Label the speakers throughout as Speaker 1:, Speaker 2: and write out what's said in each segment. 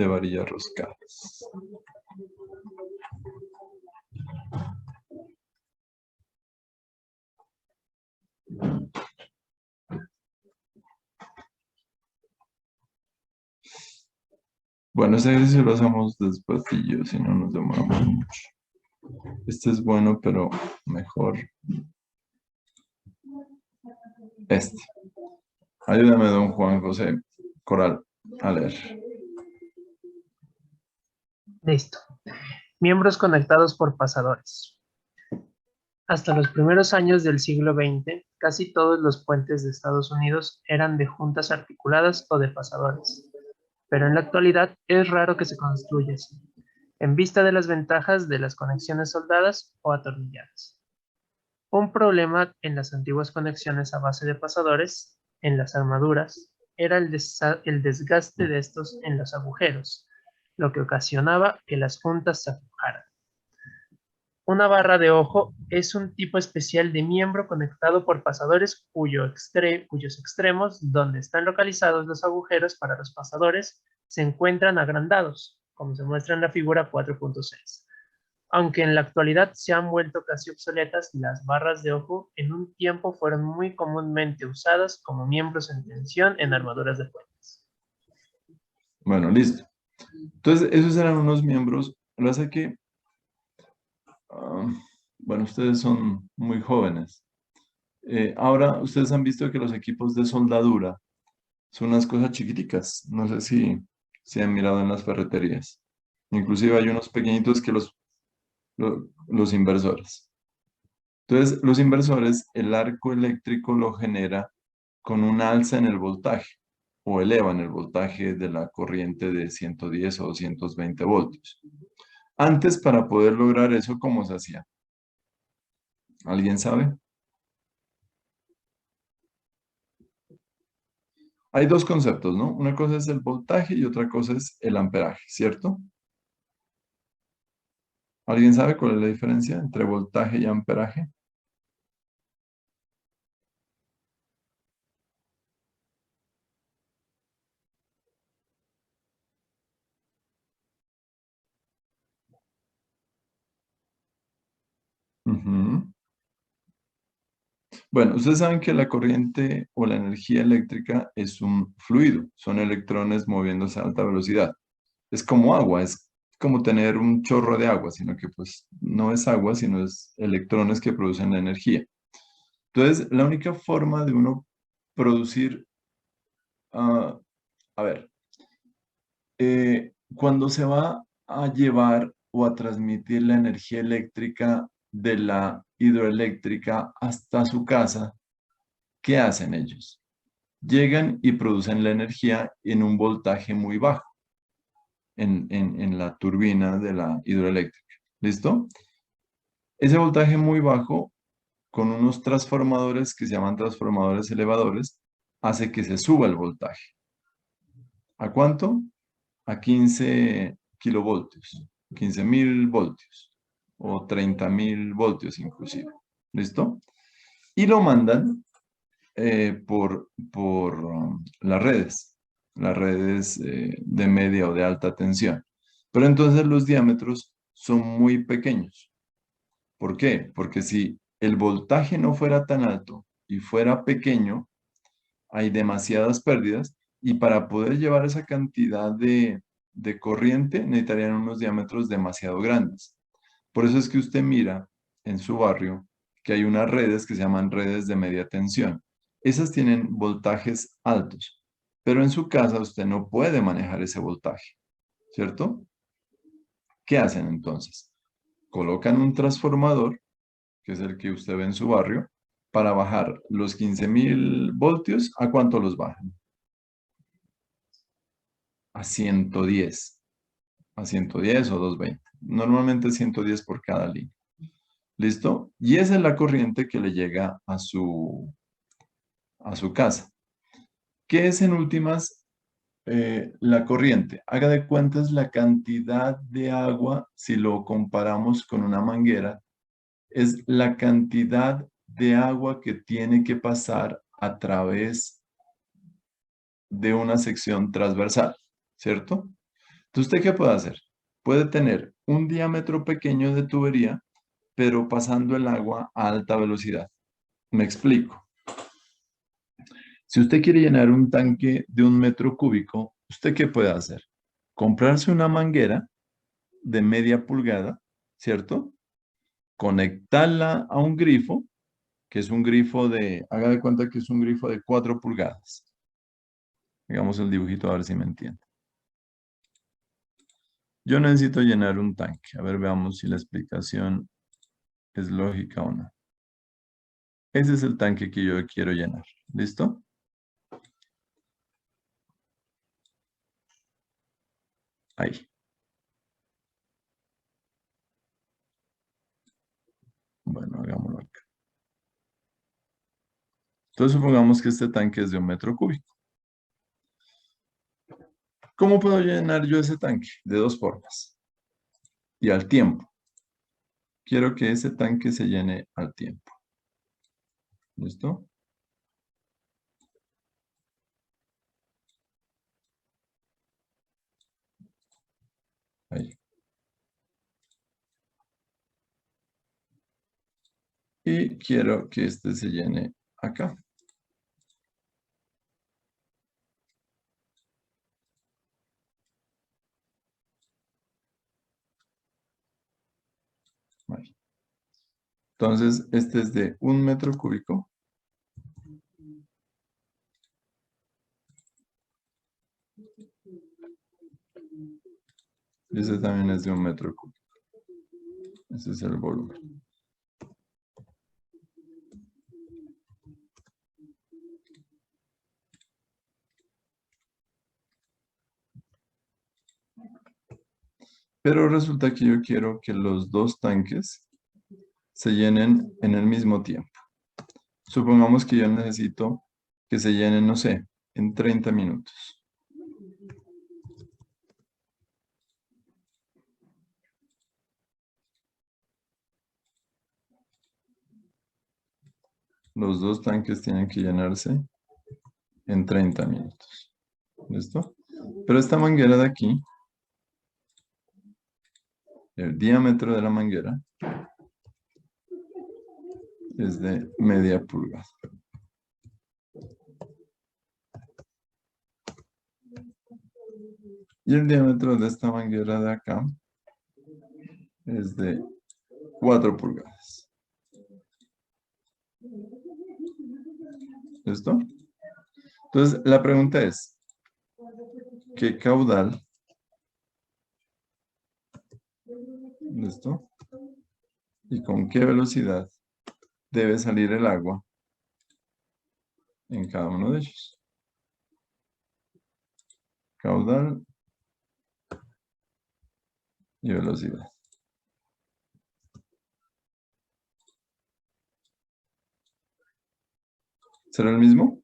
Speaker 1: de varillas roscadas. Bueno, ese ejercicio lo hacemos despatillo, si no nos demoramos mucho. Este es bueno, pero mejor este. Ayúdame, don Juan José Coral, a leer.
Speaker 2: Listo. Miembros conectados por pasadores. Hasta los primeros años del siglo XX, casi todos los puentes de Estados Unidos eran de juntas articuladas o de pasadores, pero en la actualidad es raro que se construya así, en vista de las ventajas de las conexiones soldadas o atornilladas. Un problema en las antiguas conexiones a base de pasadores, en las armaduras, era el desgaste de estos en los agujeros, lo que ocasionaba que las juntas se aflojaran. Una barra de ojo es un tipo especial de miembro conectado por pasadores cuyos extremos, donde están localizados los agujeros para los pasadores, se encuentran agrandados, como se muestra en la figura 4.6. Aunque en la actualidad se han vuelto casi obsoletas, las barras de ojo en un tiempo fueron muy comúnmente usadas como miembros en tensión en armaduras de puentes.
Speaker 1: Bueno, listo. Entonces, esos eran unos miembros. Lo hace que, bueno, ustedes son muy jóvenes. Ahora, ustedes han visto que los equipos de soldadura son unas cosas chiquiticas. No sé si han mirado en las ferreterías. Inclusive hay unos pequeñitos que los inversores. Entonces, los inversores, el arco eléctrico lo genera con un alza en el voltaje o elevan el voltaje de la corriente de 110 o 220 voltios. Antes, para poder lograr eso, ¿cómo se hacía? ¿Alguien sabe? Hay dos conceptos, ¿no? Una cosa es el voltaje y otra cosa es el amperaje, ¿cierto? ¿Alguien sabe cuál es la diferencia entre voltaje y amperaje? Ujú. Bueno, ustedes saben que la corriente o la energía eléctrica es un fluido, son electrones moviéndose a alta velocidad. Es como agua, es como tener un chorro de agua, sino que pues no es agua, sino es electrones que producen la energía. Entonces, la única forma de uno producir, ah, a ver, cuando se va a llevar o a transmitir la energía eléctrica de la hidroeléctrica hasta su casa, ¿qué hacen ellos? Llegan y producen la energía en un voltaje muy bajo en la turbina de la hidroeléctrica. ¿Listo? Ese voltaje muy bajo, con unos transformadores que se llaman transformadores elevadores, hace que se suba el voltaje. ¿A cuánto? A 15 kilovoltios, 15.000 voltios o 30.000 voltios inclusive. ¿Listo? Y lo mandan por las redes de media o de alta tensión. Pero entonces los diámetros son muy pequeños. ¿Por qué? Porque si el voltaje no fuera tan alto y fuera pequeño, hay demasiadas pérdidas y para poder llevar esa cantidad de corriente necesitarían unos diámetros demasiado grandes. Por eso es que usted mira en su barrio que hay unas redes que se llaman redes de media tensión. Esas tienen voltajes altos, pero en su casa usted no puede manejar ese voltaje, ¿cierto? ¿Qué hacen entonces? Colocan un transformador, que es el que usted ve en su barrio, para bajar los 15.000 voltios. ¿A cuánto los bajan? A 110. A 110 o 220. Normalmente 110 por cada línea. ¿Listo? Y esa es la corriente que le llega a su casa. ¿Qué es en últimas la corriente? Haga de cuentas la cantidad de agua, si lo comparamos con una manguera, es la cantidad de agua que tiene que pasar a través de una sección transversal, ¿cierto? Entonces, ¿usted qué puede hacer? Puede tener un diámetro pequeño de tubería, pero pasando el agua a alta velocidad. Me explico. Si usted quiere llenar un tanque de 1 metro cúbico, ¿usted qué puede hacer? Comprarse una manguera de media pulgada, ¿cierto? Conectarla a un grifo, que es un grifo de, haga de cuenta que es un grifo de 4 pulgadas. Hagamos el dibujito a ver si me entiende. Yo necesito llenar un tanque. A ver, veamos si la explicación es lógica o no. Ese es el tanque que yo quiero llenar. ¿Listo? Ahí. Bueno, hagámoslo acá. Entonces supongamos que este tanque es de 1 metro cúbico. ¿Cómo puedo llenar yo ese tanque? De dos formas. Y al tiempo. Quiero que ese tanque se llene al tiempo. ¿Listo? Ahí. Y quiero que este se llene acá. Ahí. Entonces, este es de 1 metro cúbico. Y ese también es de 1 metro cúbico. Ese es el volumen. Pero resulta que yo quiero que los dos tanques se llenen en el mismo tiempo. Supongamos que yo necesito que se llenen, no sé, en 30 minutos. Los dos tanques tienen que llenarse en 30 minutos. ¿Listo? Pero esta manguera de aquí, el diámetro de la manguera es de media pulgada. Y el diámetro de esta manguera de acá es de 4 pulgadas. ¿Listo? Entonces, la pregunta es, ¿qué caudal? ¿Listo? ¿Y con qué velocidad debe salir el agua en cada uno de ellos? Caudal y velocidad. ¿Será el mismo?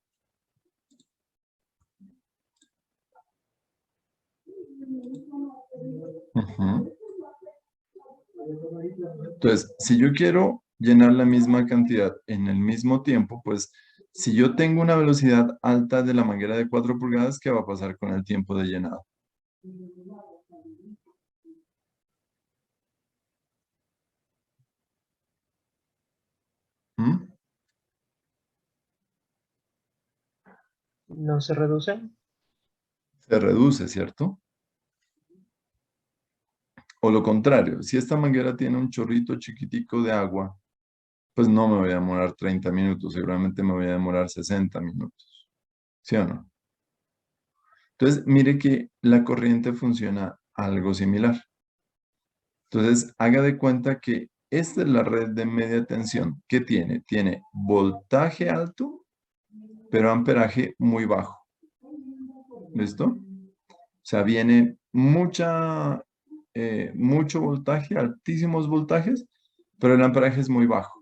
Speaker 1: Ujú. Entonces, si yo quiero llenar la misma cantidad en el mismo tiempo, pues si yo tengo una velocidad alta de la manguera de 4 pulgadas, ¿qué va a pasar con el tiempo de llenado? ¿Mm?
Speaker 2: ¿No se reduce?
Speaker 1: Se reduce, ¿cierto? O lo contrario, si esta manguera tiene un chorrito chiquitico de agua, pues no me voy a demorar 30 minutos, seguramente me voy a demorar 60 minutos. ¿Sí o no? Entonces, mire que la corriente funciona algo similar. Entonces, haga de cuenta que esta es la red de media tensión. ¿Qué tiene? Tiene voltaje alto, pero amperaje muy bajo. ¿Listo? O sea, viene mucho voltaje, altísimos voltajes, pero el amperaje es muy bajo.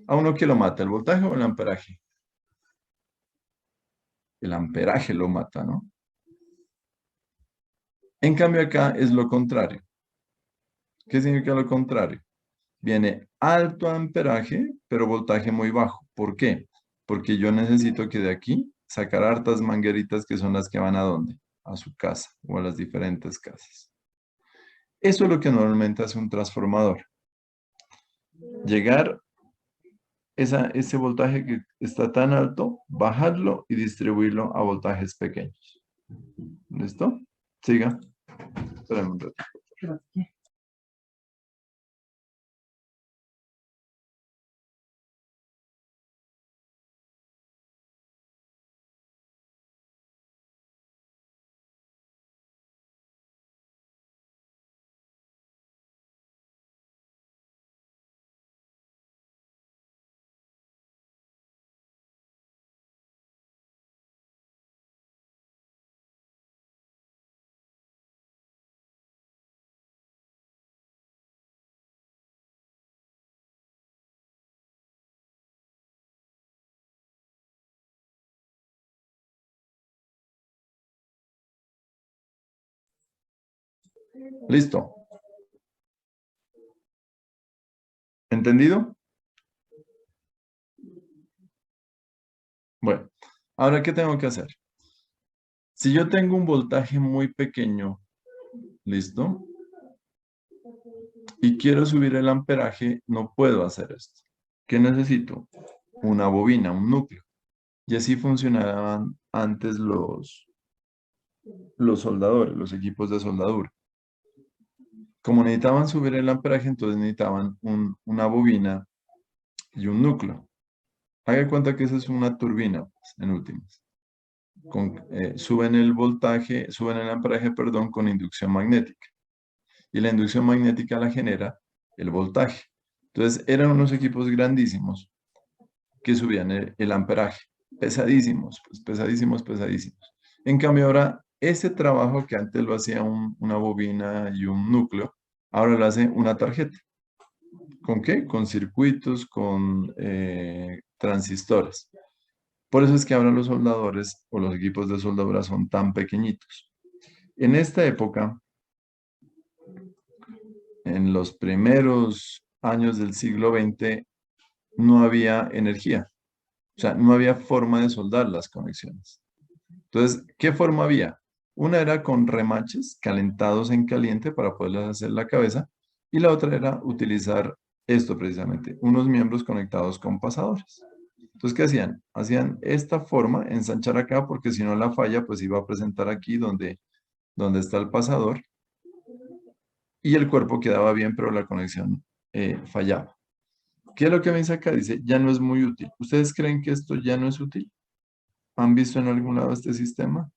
Speaker 1: ¿A uno qué lo mata, el voltaje o el amperaje? El amperaje lo mata, ¿no? En cambio acá es lo contrario. ¿Qué significa lo contrario? Viene alto amperaje, pero voltaje muy bajo. ¿Por qué? Porque yo necesito que de aquí sacar hartas mangueritas que son las que van ¿a dónde? a su casa o a las diferentes casas. Eso es lo que normalmente hace un transformador. Llegar ese voltaje que está tan alto, bajarlo y distribuirlo a voltajes pequeños. ¿Listo? Siga. Espérame un rato. Listo. ¿Entendido? Bueno, ahora, ¿qué tengo que hacer? Si yo tengo un voltaje muy pequeño, ¿listo? Y quiero subir el amperaje, no puedo hacer esto. ¿Qué necesito? Una bobina, un núcleo. Y así funcionaban antes los soldadores, los equipos de soldadura. Como necesitaban subir el amperaje, entonces necesitaban una bobina y un núcleo. Haga cuenta que esa es una turbina, pues, en últimas. Suben el voltaje, suben el amperaje, perdón, con inducción magnética. Y la inducción magnética la genera el voltaje. Entonces eran unos equipos grandísimos que subían el amperaje. Pesadísimos, pues pesadísimos, pesadísimos. En cambio ahora, ese trabajo que antes lo hacía una bobina y un núcleo, ahora lo hace una tarjeta. ¿Con qué? Con circuitos, con transistores. Por eso es que ahora los soldadores o los equipos de soldadura son tan pequeñitos. En esta época, en los primeros años del siglo XX, no había energía. O sea, no había forma de soldar las conexiones. Entonces, ¿qué forma había? Una era con remaches calentados en caliente para poderles hacer la cabeza, y la otra era utilizar esto precisamente, unos miembros conectados con pasadores. Entonces, ¿qué hacían? Hacían esta forma, ensanchar acá, porque si no la falla, pues iba a presentar aquí donde está el pasador, y el cuerpo quedaba bien, pero la conexión fallaba. ¿Qué es lo que me dice acá? Dice, ya no es muy útil. ¿Ustedes creen que esto ya no es útil? ¿Han visto en algún lado este sistema?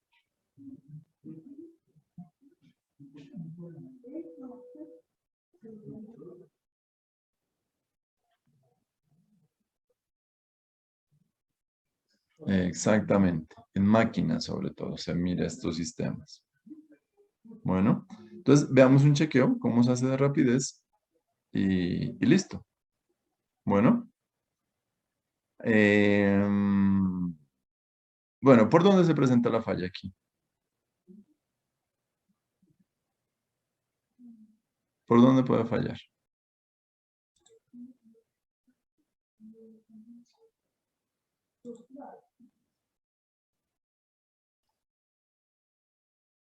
Speaker 1: Exactamente. En máquinas, sobre todo, se mira estos sistemas. Bueno, entonces veamos un chequeo, cómo se hace de rapidez y listo. Bueno, bueno, ¿por dónde se presenta la falla aquí? ¿Por dónde puede fallar?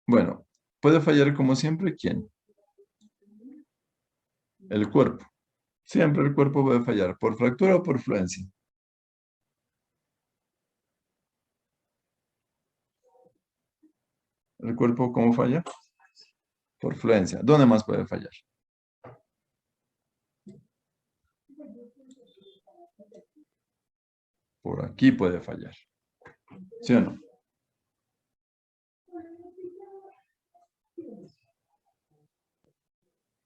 Speaker 1: Bueno, puede fallar como siempre, ¿quién? El cuerpo. Siempre el cuerpo puede fallar, por fractura o por fluencia. ¿El cuerpo cómo falla? Por fluencia. ¿Dónde más puede fallar? Por aquí puede fallar. ¿Sí o no?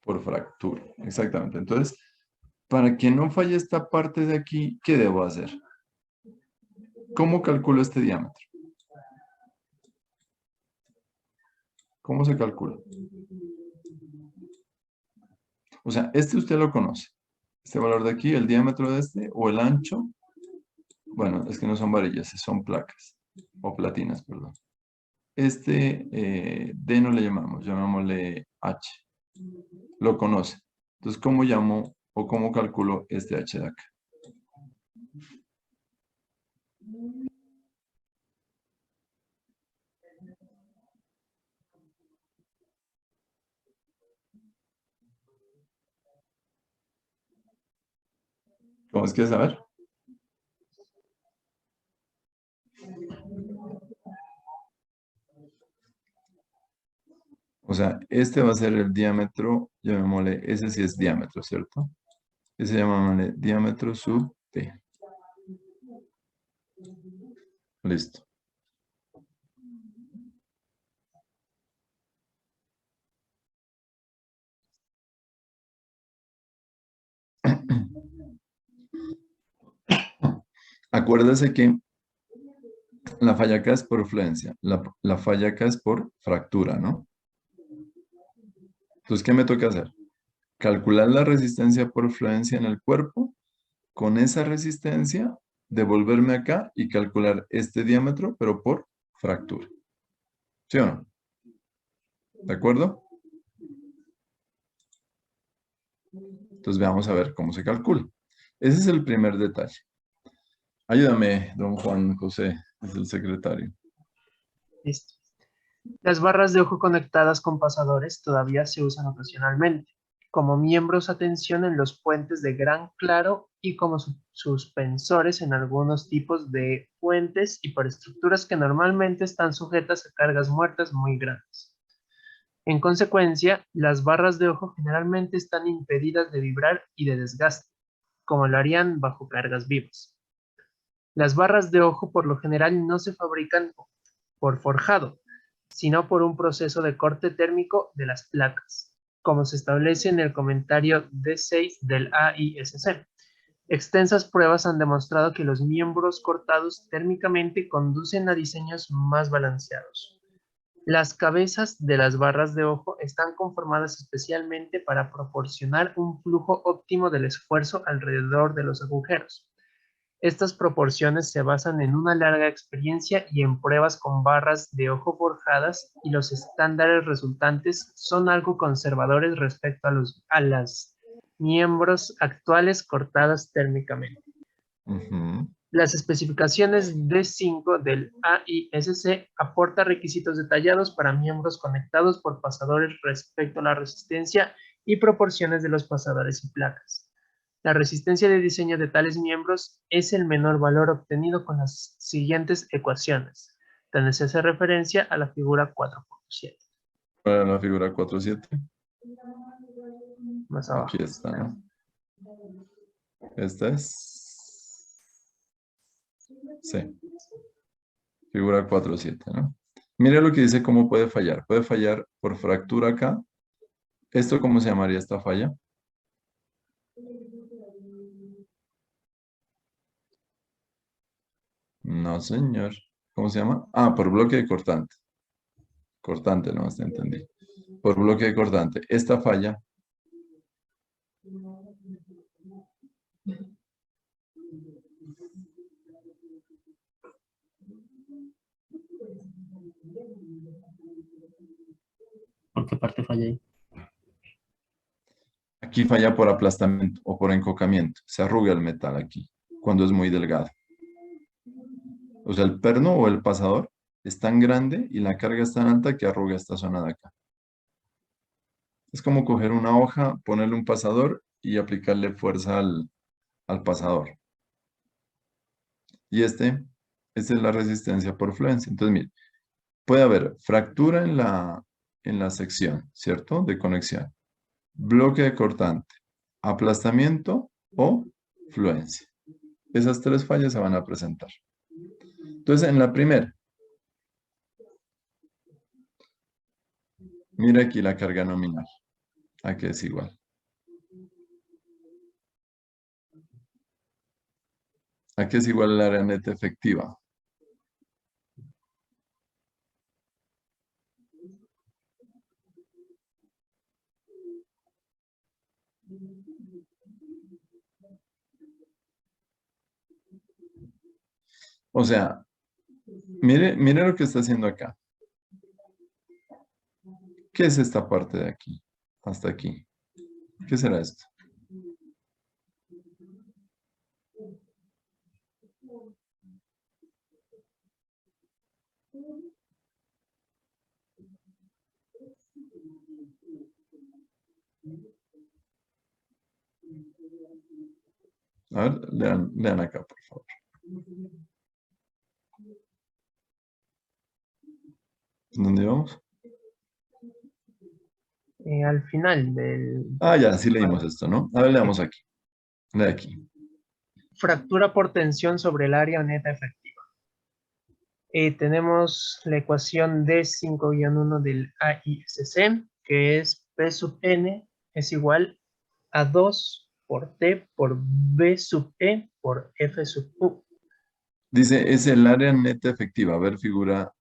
Speaker 1: Por fractura. Exactamente. Entonces, para que no falle esta parte de aquí, ¿qué debo hacer? ¿Cómo calculo este diámetro? ¿Cómo se calcula? O sea, este usted lo conoce. Este valor de aquí, el diámetro de este, o el ancho. Bueno, es que no son varillas, son placas. O platinas, perdón. Este D no le llamamos, llamémosle H. Lo conoce. Entonces, ¿cómo llamo o cómo calculo este H de acá? ¿Cómo es que saber? O sea, este va a ser el diámetro, llamémosle, ese sí es diámetro, ¿cierto? Ese llamémosle diámetro sub T. Listo. Acuérdese que la falla acá es por fluencia, la falla acá es por fractura, ¿no? Entonces, ¿qué me toca hacer? Calcular la resistencia por fluencia en el cuerpo, con esa resistencia, devolverme acá y calcular este diámetro, pero por fractura. ¿Sí o no? ¿De acuerdo? Entonces veamos a ver cómo se calcula. Ese es el primer detalle. Ayúdame, don Juan José, es el secretario.
Speaker 2: Listo. Las barras de ojo conectadas con pasadores todavía se usan ocasionalmente, como miembros a tensión en los puentes de gran claro y como suspensores en algunos tipos de puentes y por estructuras que normalmente están sujetas a cargas muertas muy grandes. En consecuencia, las barras de ojo generalmente están impedidas de vibrar y de desgaste, como lo harían bajo cargas vivas. Las barras de ojo por lo general no se fabrican por forjado, sino por un proceso de corte térmico de las placas, como se establece en el comentario D6 del AISC. Extensas pruebas han demostrado que los miembros cortados térmicamente conducen a diseños más balanceados. Las cabezas de las barras de ojo están conformadas especialmente para proporcionar un flujo óptimo del esfuerzo alrededor de los agujeros. Estas proporciones se basan en una larga experiencia y en pruebas con barras de ojo forjadas, y los estándares resultantes son algo conservadores respecto a las miembros actuales cortadas térmicamente.
Speaker 1: Ujú.
Speaker 2: Las especificaciones D5 del AISC aporta requisitos detallados para miembros conectados por pasadores respecto a la resistencia y proporciones de los pasadores y placas. La resistencia de diseño de tales miembros es el menor valor obtenido con las siguientes ecuaciones, donde se hace referencia a la figura 4.7.
Speaker 1: Para la figura 4.7,
Speaker 2: Más
Speaker 1: aquí
Speaker 2: abajo.
Speaker 1: está, ¿no? Esta es, sí, figura 4.7, ¿no? Mire lo que dice cómo puede fallar. Puede fallar por fractura acá. ¿Esto cómo se llamaría esta falla? No, señor. ¿Cómo se llama? Ah, por bloque de cortante. Cortante, no, hasta entendí. Por bloque de cortante. Esta falla,
Speaker 2: ¿Por qué parte falla ahí?
Speaker 1: aquí falla por aplastamiento o por encocamiento. Se arruga el metal aquí, cuando es muy delgado. O sea, el perno o el pasador es tan grande y la carga es tan alta que arruga esta zona de acá. Es como coger una hoja, ponerle un pasador y aplicarle fuerza al pasador. Y esta es la resistencia por fluencia. Entonces, mire, puede haber fractura en la sección, ¿cierto? De conexión. Bloque de cortante, aplastamiento o fluencia. Esas tres fallas se van a presentar. Entonces, en la primera, mira aquí la carga nominal. Aquí es igual. Aquí es igual al área neta efectiva. O sea, mire lo que está haciendo acá. ¿Qué es esta parte de aquí? Hasta aquí. ¿Qué será esto? A ver, lean acá, por favor. ¿Dónde vamos?
Speaker 2: Al final del...
Speaker 1: Ah, ya, sí leímos esto, ¿no? A ver,
Speaker 2: Sí.
Speaker 1: leamos aquí. Lee aquí.
Speaker 2: Fractura por tensión sobre el área neta efectiva. Tenemos la ecuación D5-1 del AISC, que es P sub n es igual a 2 por T por B sub E por F sub U.
Speaker 1: Dice, es el área neta efectiva. A ver, figura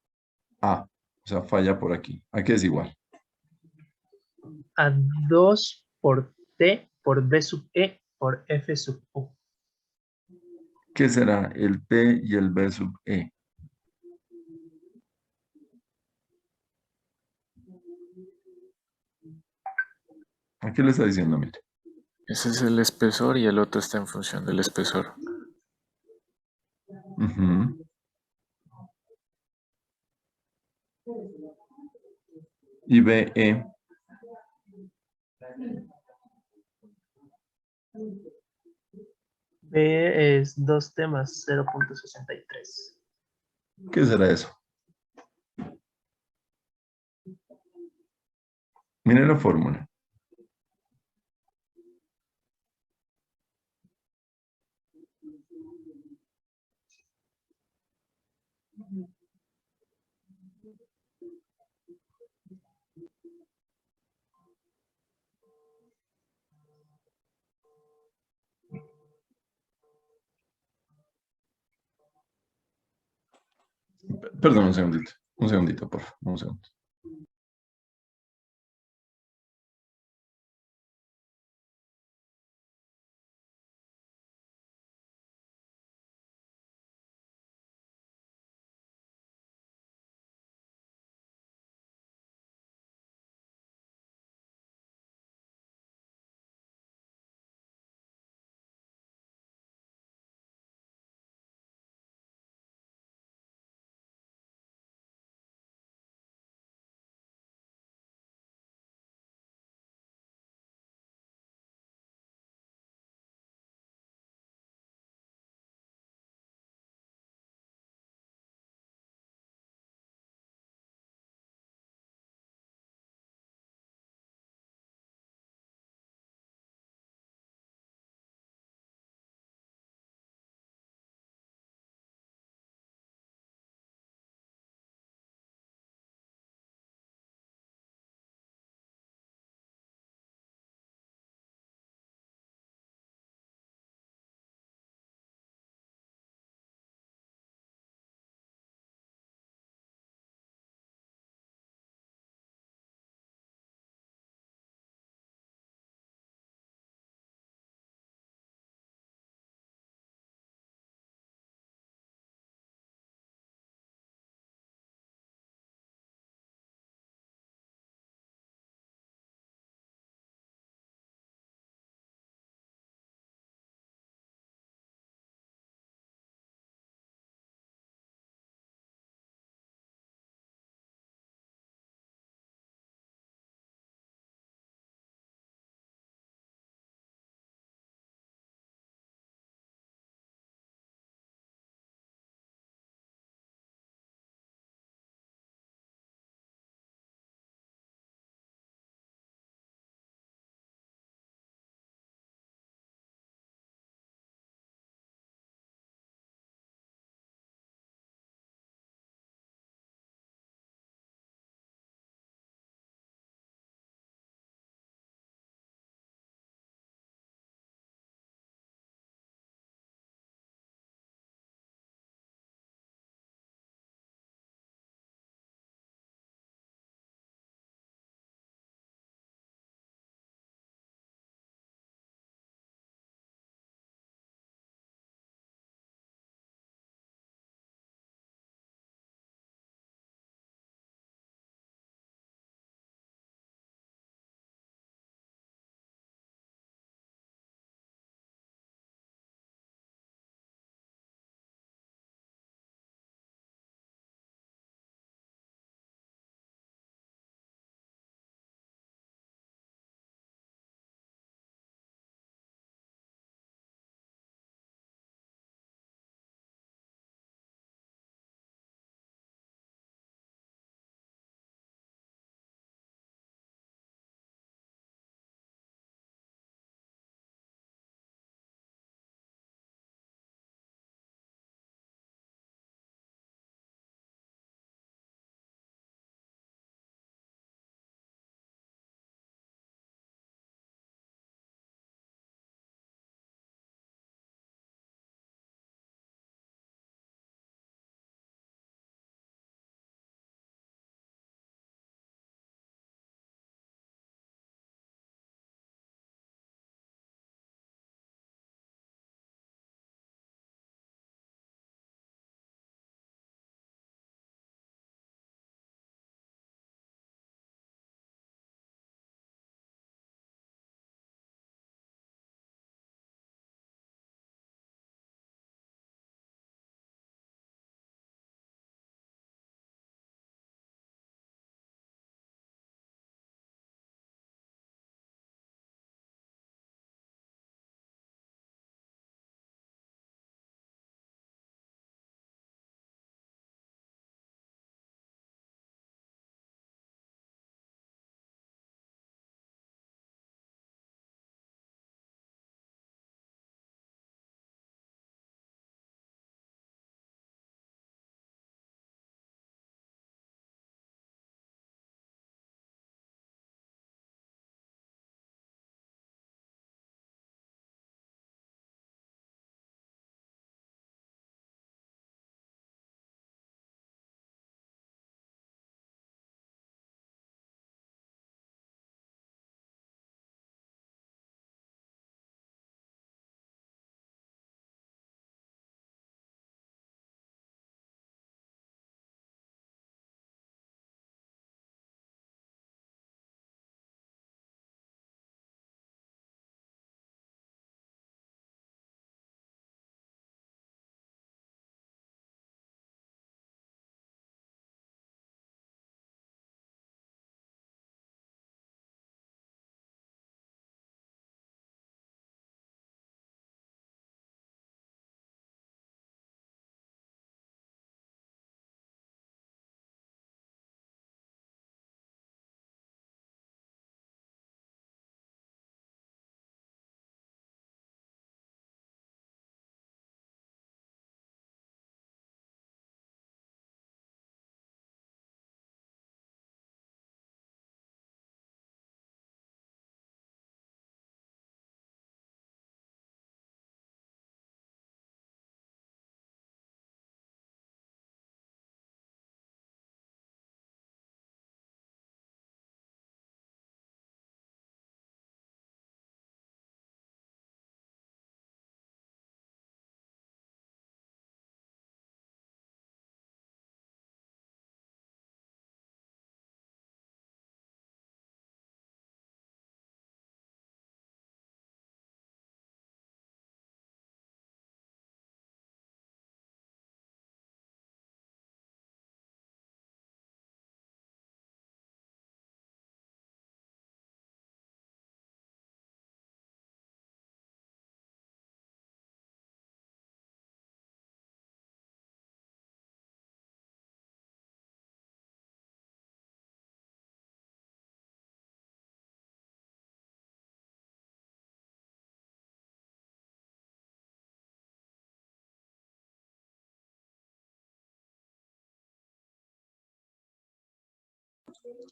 Speaker 1: A. O sea, falla por aquí. Aquí es igual.
Speaker 2: A 2 por T por B sub E por F sub U.
Speaker 1: ¿Qué será el P y el B sub E? Aquí le está diciendo, mire.
Speaker 3: Ese es el espesor y el otro está en función del espesor.
Speaker 1: Ujú. Y BE.
Speaker 2: B es 2T más 0.63.
Speaker 1: ¿Qué será eso? Mire la fórmula. Perdón, un segundito. Un segundito, por favor. Un segundo.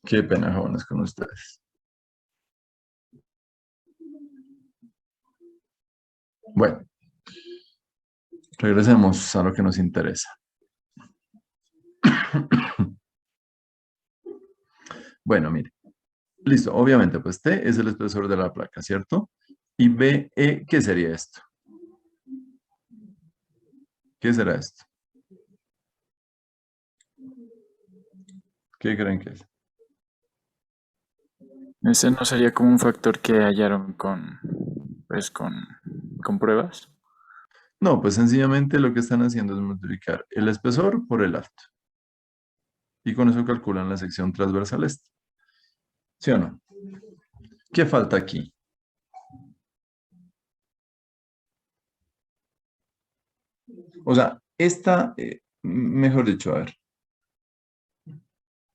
Speaker 1: Qué pena, jóvenes, con ustedes. Bueno, regresemos a lo que nos interesa. Bueno, mire. Listo, obviamente, pues T es el espesor de la placa, ¿cierto? Y BE, ¿qué sería esto? ¿Qué será esto? ¿Qué creen que es?
Speaker 3: Ese no sería como un factor que hallaron con, pues, con pruebas.
Speaker 1: No, pues sencillamente lo que están haciendo es multiplicar el espesor por el alto. Y con eso calculan la sección transversal esta. ¿Sí o no? ¿Qué falta aquí? O sea, esta, mejor dicho, a ver.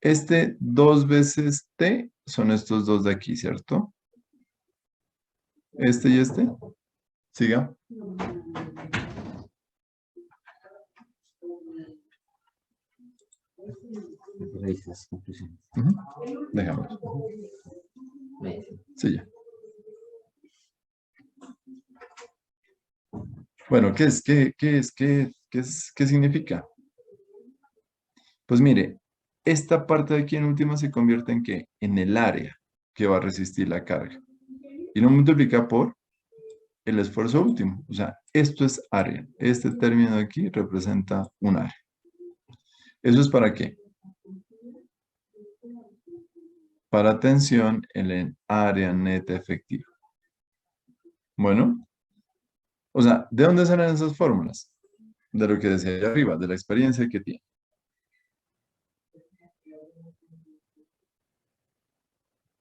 Speaker 1: Este 2 veces T son estos dos de aquí, ¿cierto? Este y este. Siga. Dejamos. Sí, ya. Bueno, ¿qué es? ¿Qué significa? Pues mire, esta parte de aquí en última se convierte en ¿qué? En el área que va a resistir la carga. Y lo multiplica por el esfuerzo último. O sea, esto es área. Este término de aquí representa un área. ¿Eso es para qué? Para tensión en el área neta efectiva. Bueno, o sea, ¿de dónde salen esas fórmulas? De lo que decía allá arriba, de la experiencia que tiene.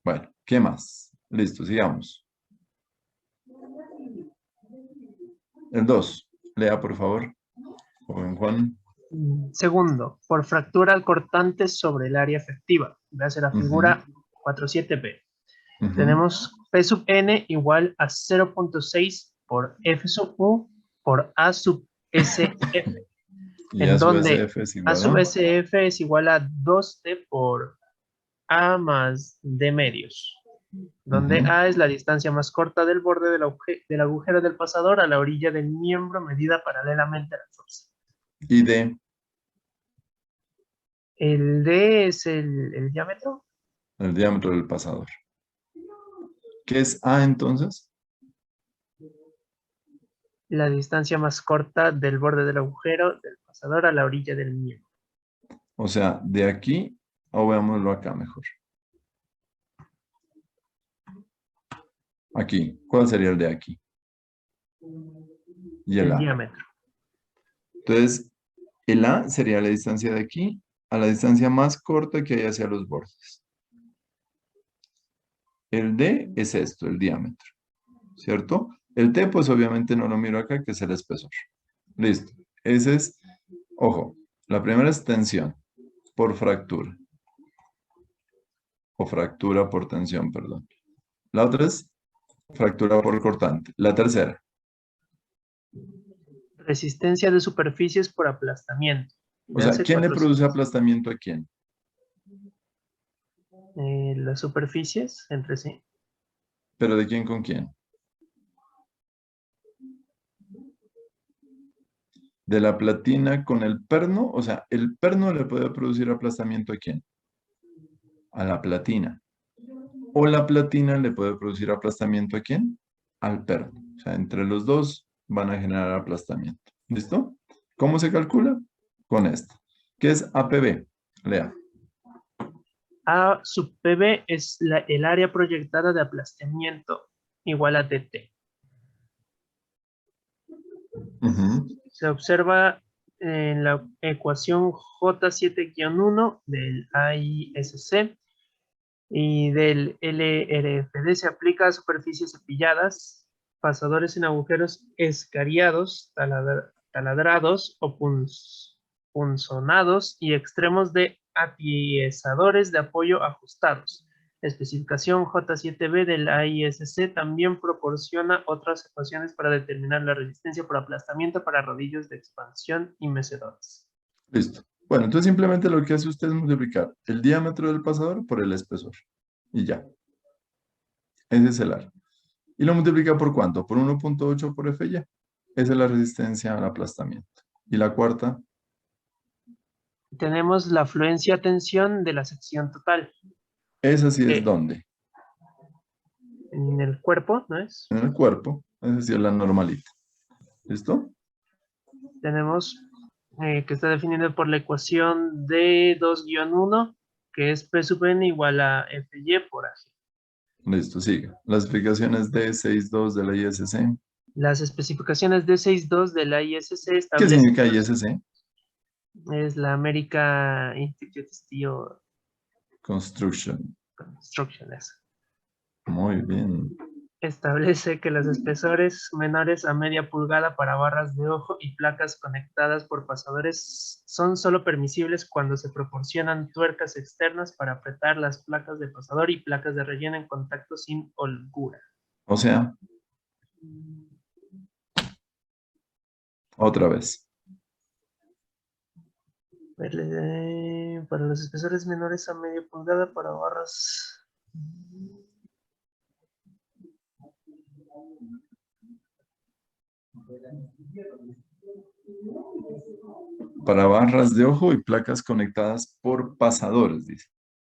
Speaker 1: Bueno, ¿qué más? Listo, sigamos. El 2. Lea, por favor. Joven Juan.
Speaker 2: Segundo, por fractura cortante sobre el área efectiva. Veas la figura 47b. Tenemos P sub n igual a 0.6 por F sub U por A sub SF.
Speaker 1: Y
Speaker 2: En
Speaker 1: a su
Speaker 2: donde
Speaker 1: SF es
Speaker 2: A
Speaker 1: igual
Speaker 2: sub
Speaker 1: a...
Speaker 2: SF es igual a 2T por A más D medios, donde A es la distancia más corta del borde del agujero del pasador a la orilla del miembro medida paralelamente a la fuerza.
Speaker 1: Y D,
Speaker 2: El D es el diámetro.
Speaker 1: el diámetro del pasador. ¿Qué es A entonces?
Speaker 2: La distancia más corta del borde del agujero del pasador a la orilla del miembro.
Speaker 1: O sea, de aquí, o veámoslo acá mejor. Aquí, ¿cuál sería el de aquí? Y el
Speaker 2: El
Speaker 1: A.
Speaker 2: diámetro.
Speaker 1: Entonces, el A sería la distancia de aquí a la distancia más corta que hay hacia los bordes. El D es esto, el diámetro, ¿cierto? El T, pues obviamente no lo miro acá, que es el espesor. Listo. Ese es, ojo, la primera es tensión por fractura. O fractura por tensión, perdón. La otra es fractura por cortante. La tercera.
Speaker 2: Resistencia de superficies por aplastamiento.
Speaker 1: O sea,
Speaker 2: Véase
Speaker 1: ¿quién le
Speaker 2: 4.
Speaker 1: produce aplastamiento a quién?
Speaker 2: Las superficies entre sí.
Speaker 1: ¿Pero de quién con quién? De la platina con el perno. O sea, ¿el perno le puede producir aplastamiento a quién? A la platina. O la platina le puede producir aplastamiento a quién? Al perno. O sea, entre los dos van a generar aplastamiento. ¿Listo? ¿Cómo se calcula? Con esto. ¿Qué es APB? Lea.
Speaker 2: A sub PB es el área proyectada de aplastamiento igual a DT. Se observa en la ecuación J7-1 del AISC y del LRFD. Se aplica a superficies cepilladas, pasadores en agujeros escariados, taladrados o punzonados y extremos de atiesadores de apoyo ajustados. La especificación J7B del AISC también proporciona otras ecuaciones para determinar la resistencia por aplastamiento para rodillos de expansión y mecedoras.
Speaker 1: Listo. Bueno, entonces simplemente lo que hace usted es multiplicar el diámetro del pasador por el espesor. Y ya. Ese es el ar. ¿Y lo multiplica por cuánto? Por 1.8 por Fy. Esa es la resistencia al aplastamiento. Y la cuarta,
Speaker 2: Tenemos la afluencia-tensión de la sección total.
Speaker 1: esa sí es
Speaker 2: E.
Speaker 1: ¿dónde?
Speaker 2: En el cuerpo, ¿no es?
Speaker 1: En el cuerpo. Esa sí es la normalita. ¿Listo?
Speaker 2: Tenemos que está definido por la ecuación D2-1, que es P sub n igual a Fy por Ag.
Speaker 1: Listo, siga. Las explicaciones de 6.2 de la ISC.
Speaker 2: Las especificaciones D6.2 de la ISC
Speaker 1: ¿Qué
Speaker 2: establecen
Speaker 1: significa
Speaker 2: que
Speaker 1: ISC?
Speaker 2: es la American Institute of Steel
Speaker 1: Construction.
Speaker 2: Construction.
Speaker 1: Muy bien.
Speaker 2: Establece que los espesores menores a media pulgada para barras de ojo y placas conectadas por pasadores son solo permisibles cuando se proporcionan tuercas externas para apretar las placas de pasador y placas de relleno en contacto sin holgura.
Speaker 1: O sea, otra vez.
Speaker 2: Para los espesores menores a media pulgada para barras.
Speaker 1: Para barras de ojo y placas conectadas por pasadores, dice.